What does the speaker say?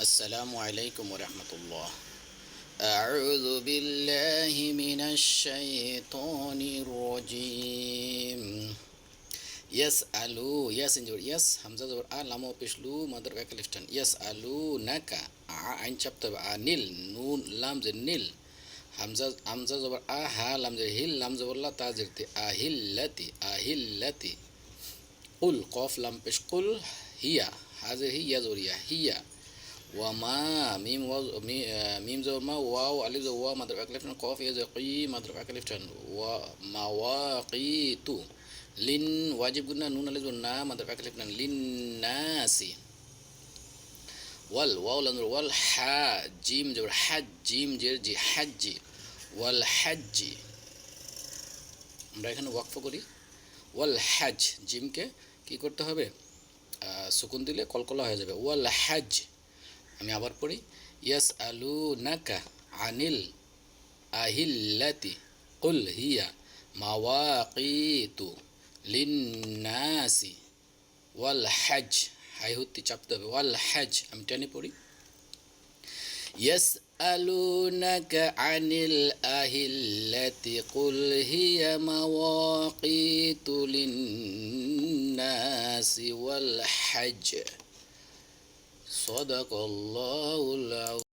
السلام عليكم ورحمة الله. أعوذ بالله من الشيطان الرجيم. يسألو يس injur yes hamzah জবর আ লাম পেশলু mother এক লিফটান ইয়াসআলুনাকা আইন চাপতে হবে আনিল নুন লাম যে নীল হামজা জবর আ হা লাম যে হিল লাম জবর লা তা জিরতি আহিল্লাতি কুল কফ লাম পেশ কুল হিয়া হাজির হিয়া জবরিয়া হিয়া ওয়ামা মিম জবর মা ওয়াও আলিফ জবর ওয়া মাদ্রাব এক লিফটান কফ ইয়া জবর কি মাদ্রাব এক লিফটান ওয়া মাওয়াকিতু লিন ওয়াজিব গুন্না নুন আলিফ জবর না মাদ্রাব এক লিফটান লিন নাসি ওয়াল ওয়াও লাম জবর ওয়াল হা জিম জবর হাজ জিম জের জি হাজ্জি ওয়াল হাজ্জি আমরা এখানে ওয়াকফ করি ওয়াল হাজ জিমকে কি করতে হবে সুকুন দিলে কলকলা হয়ে যাবে ওয়াল হাজ আমি আবার পড়ি ইয়াসআলুনাকা আনিল আহিল্লাতি কুল হিয়া মাওয়াকিতু লিন্নাসি ওয়াল হজ হাই হুত্তি চাপতে হবে ওয়াল হজ আমি টেনে পড়ি ইয়াসআলুনাকা আনিল আহিল্লাতি কুল হিয়া মাওয়াকিতু লিন্নাসি ওয়াল হজ صدق الله العظيم